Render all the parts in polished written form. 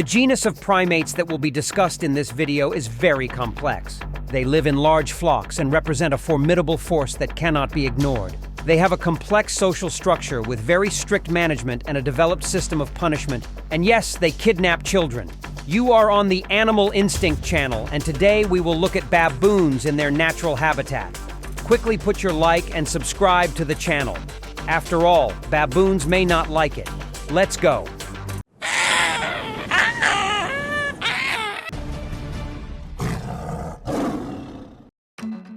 The genus of primates that will be discussed in this video is very complex. They live in large flocks and represent a formidable force that cannot be ignored. They have a complex social structure with very strict management and a developed system of punishment. And yes, they kidnap children. You are on the Animal Instinct channel, and today we will look at baboons in their natural habitat. Quickly put your like and subscribe to the channel. After all, baboons may not like it. Let's go.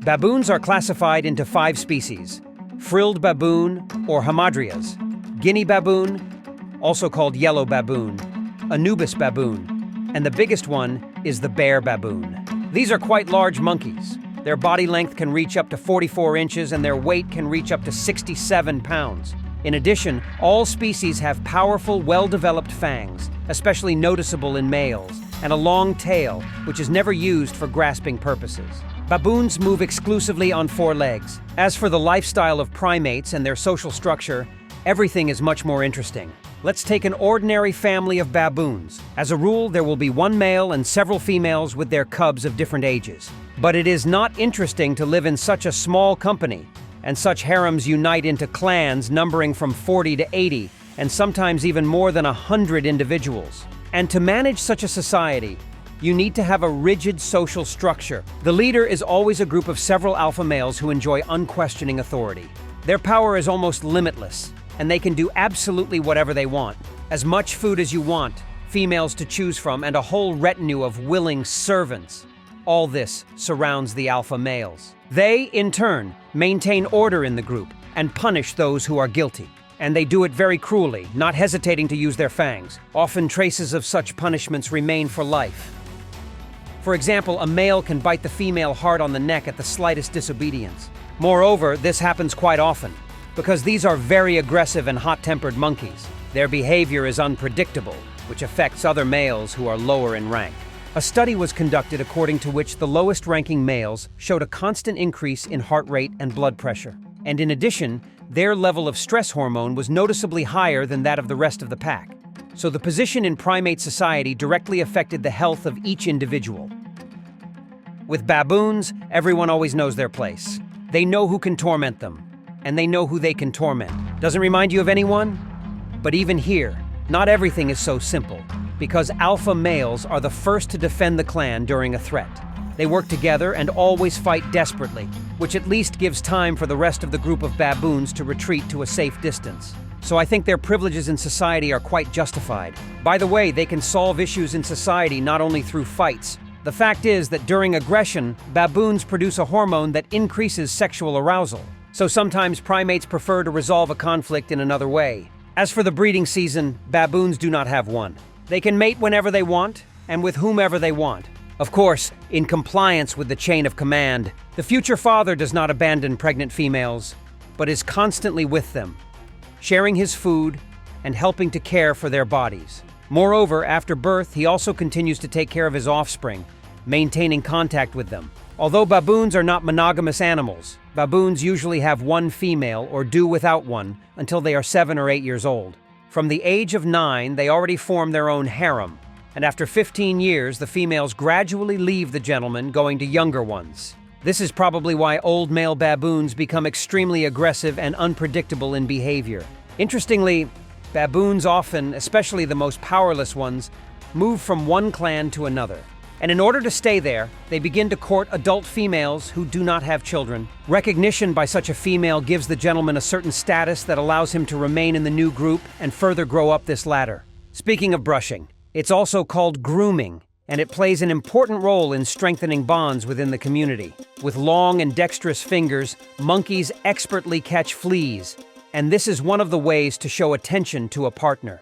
Baboons are classified into 5 species: frilled baboon or hamadryads, Guinea baboon, also called yellow baboon, anubis baboon, and the biggest one is the bear baboon. These are quite large monkeys. Their body length can reach up to 44 inches and their weight can reach up to 67 pounds. In addition, all species have powerful, well-developed fangs, especially noticeable in males, and a long tail, which is never used for grasping purposes. Baboons move exclusively on 4 legs. As for the lifestyle of primates and their social structure, everything is much more interesting. Let's take an ordinary family of baboons. As a rule, there will be one male and several females with their cubs of different ages. But it is not interesting to live in such a small company, and such harems unite into clans numbering from 40 to 80, and sometimes even more than 100 individuals. And to manage such a society, you need to have a rigid social structure. The leader is always a group of several alpha males who enjoy unquestioning authority. Their power is almost limitless, and they can do absolutely whatever they want. As much food as you want, females to choose from, and a whole retinue of willing servants. All this surrounds the alpha males. They, in turn, maintain order in the group and punish those who are guilty. And they do it very cruelly, not hesitating to use their fangs. Often traces of such punishments remain for life. For example, a male can bite the female hard on the neck at the slightest disobedience. Moreover, this happens quite often, because these are very aggressive and hot-tempered monkeys. Their behavior is unpredictable, which affects other males who are lower in rank. A study was conducted according to which the lowest-ranking males showed a constant increase in heart rate and blood pressure. And in addition, their level of stress hormone was noticeably higher than that of the rest of the pack. So the position in primate society directly affected the health of each individual. With baboons, everyone always knows their place. They know who can torment them, and they know who they can torment. Doesn't remind you of anyone? But even here, not everything is so simple, because alpha males are the first to defend the clan during a threat. They work together and always fight desperately, which at least gives time for the rest of the group of baboons to retreat to a safe distance. So I think their privileges in society are quite justified. By the way, they can solve issues in society not only through fights. The fact is that during aggression, baboons produce a hormone that increases sexual arousal. So sometimes primates prefer to resolve a conflict in another way. As for the breeding season, baboons do not have one. They can mate whenever they want, and with whomever they want. Of course, in compliance with the chain of command, the future father does not abandon pregnant females, but is constantly with them, sharing his food and helping to care for their bodies. Moreover, after birth, he also continues to take care of his offspring, maintaining contact with them. Although baboons are not monogamous animals, baboons usually have one female or do without one until they are 7 or 8 years old. From the age of 9, they already form their own harem, and after 15 years, the females gradually leave the gentleman, going to younger ones. This is probably why old male baboons become extremely aggressive and unpredictable in behavior. Interestingly, baboons often, especially the most powerless ones, move from one clan to another. And in order to stay there, they begin to court adult females who do not have children. Recognition by such a female gives the gentleman a certain status that allows him to remain in the new group and further grow up this ladder. Speaking of brushing, it's also called grooming, and it plays an important role in strengthening bonds within the community. With long and dexterous fingers, monkeys expertly catch fleas, and this is one of the ways to show attention to a partner.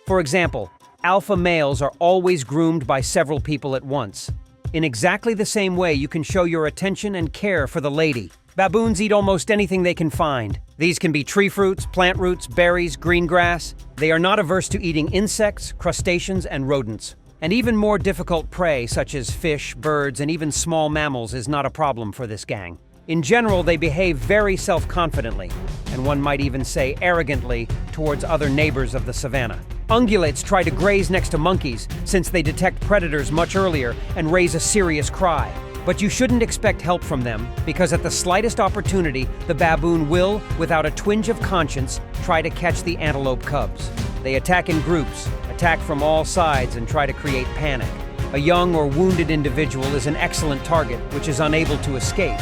For example, alpha males are always groomed by several people at once. In exactly the same way, you can show your attention and care for the lady. Baboons eat almost anything they can find. These can be tree fruits, plant roots, berries, green grass. They are not averse to eating insects, crustaceans, and rodents. And even more difficult prey, such as fish, birds, and even small mammals, is not a problem for this gang. In general, they behave very self-confidently, and one might even say arrogantly, towards other neighbors of the savannah. Ungulates try to graze next to monkeys since they detect predators much earlier and raise a serious cry. But you shouldn't expect help from them, because at the slightest opportunity, the baboon will, without a twinge of conscience, try to catch the antelope cubs. They attack in groups, attack from all sides, and try to create panic. A young or wounded individual is an excellent target, which is unable to escape,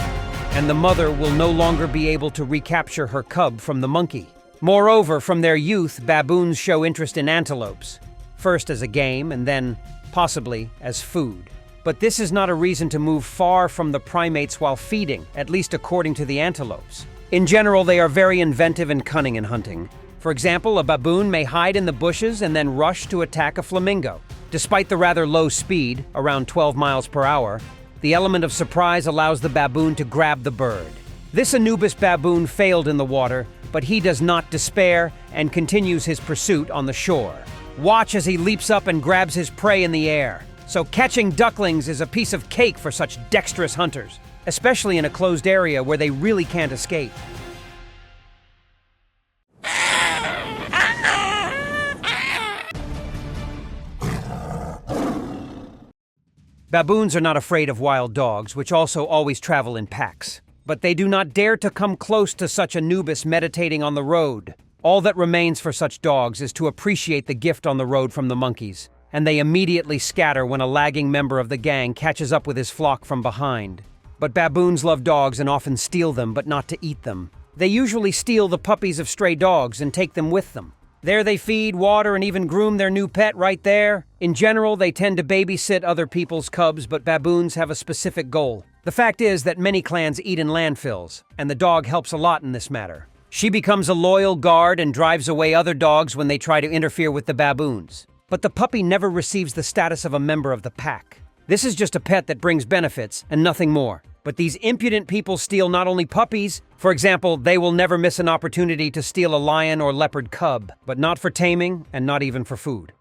and the mother will no longer be able to recapture her cub from the monkey. Moreover, from their youth, baboons show interest in antelopes, first as a game and then, possibly, as food. But this is not a reason to move far from the primates while feeding, at least according to the antelopes. In general, they are very inventive and cunning in hunting. For example, a baboon may hide in the bushes and then rush to attack a flamingo. Despite the rather low speed, around 12 miles per hour, the element of surprise allows the baboon to grab the bird. This Anubis baboon failed in the water, but he does not despair and continues his pursuit on the shore. Watch as he leaps up and grabs his prey in the air. So catching ducklings is a piece of cake for such dexterous hunters, especially in a closed area where they really can't escape. Baboons are not afraid of wild dogs, which also always travel in packs. But they do not dare to come close to such Anubis meditating on the road. All that remains for such dogs is to appreciate the gift on the road from the monkeys, and they immediately scatter when a lagging member of the gang catches up with his flock from behind. But baboons love dogs and often steal them, but not to eat them. They usually steal the puppies of stray dogs and take them with them. There they feed, water, and even groom their new pet right there. In general, they tend to babysit other people's cubs, but baboons have a specific goal. The fact is that many clans eat in landfills, and the dog helps a lot in this matter. She becomes a loyal guard and drives away other dogs when they try to interfere with the baboons. But the puppy never receives the status of a member of the pack. This is just a pet that brings benefits and nothing more. But these impudent people steal not only puppies. For example, they will never miss an opportunity to steal a lion or leopard cub, but not for taming and not even for food.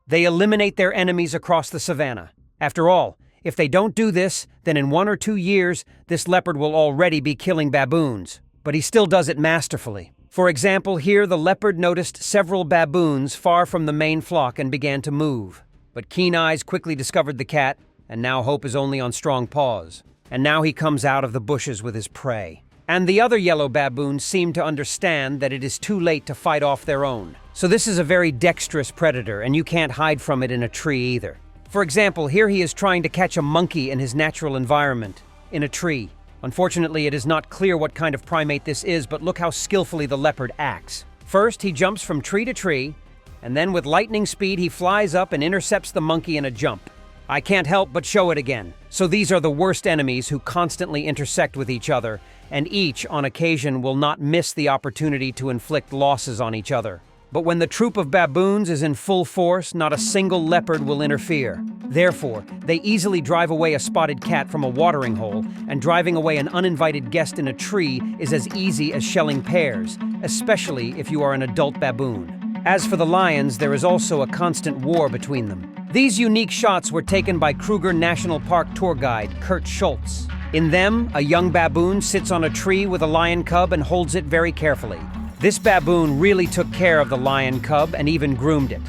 They eliminate their enemies across the savannah. After all, if they don't do this, then in 1 or 2 years, this leopard will already be killing baboons. But he still does it masterfully. For example, here the leopard noticed several baboons far from the main flock and began to move. But Keen Eyes quickly discovered the cat, and now hope is only on strong paws. And now he comes out of the bushes with his prey. And the other yellow baboons seem to understand that it is too late to fight off their own. So this is a very dexterous predator, and you can't hide from it in a tree either. For example, here he is trying to catch a monkey in his natural environment, in a tree. Unfortunately, it is not clear what kind of primate this is, but look how skillfully the leopard acts. First, he jumps from tree to tree, and then with lightning speed, he flies up and intercepts the monkey in a jump. I can't help but show it again. So these are the worst enemies who constantly intersect with each other, and each, on occasion, will not miss the opportunity to inflict losses on each other. But when the troop of baboons is in full force, not a single leopard will interfere. Therefore, they easily drive away a spotted cat from a watering hole, and driving away an uninvited guest in a tree is as easy as shelling pears, especially if you are an adult baboon. As for the lions, there is also a constant war between them. These unique shots were taken by Kruger National Park tour guide Kurt Schultz. In them, a young baboon sits on a tree with a lion cub and holds it very carefully. This baboon really took care of the lion cub and even groomed it.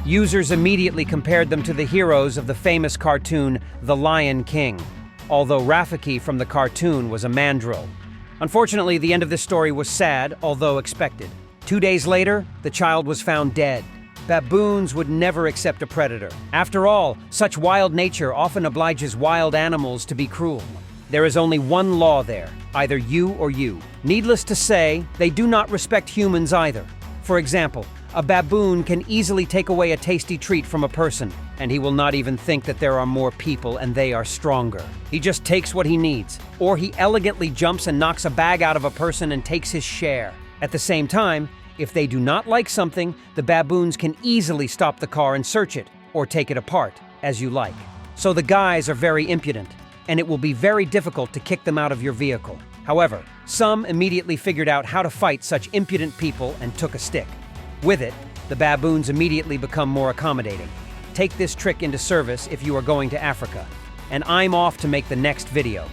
Users immediately compared them to the heroes of the famous cartoon The Lion King, although Rafiki from the cartoon was a mandrill. Unfortunately, the end of this story was sad, although expected. 2 days later, the child was found dead. Baboons would never accept a predator. After all, such wild nature often obliges wild animals to be cruel. There is only one law there, either you or you. Needless to say, they do not respect humans either. For example, a baboon can easily take away a tasty treat from a person, and he will not even think that there are more people and they are stronger. He just takes what he needs, or he elegantly jumps and knocks a bag out of a person and takes his share. At the same time, if they do not like something, the baboons can easily stop the car and search it, or take it apart, as you like. So the guys are very impudent, and it will be very difficult to kick them out of your vehicle. However, some immediately figured out how to fight such impudent people and took a stick. With it, the baboons immediately become more accommodating. Take this trick into service if you are going to Africa. And I'm off to make the next video.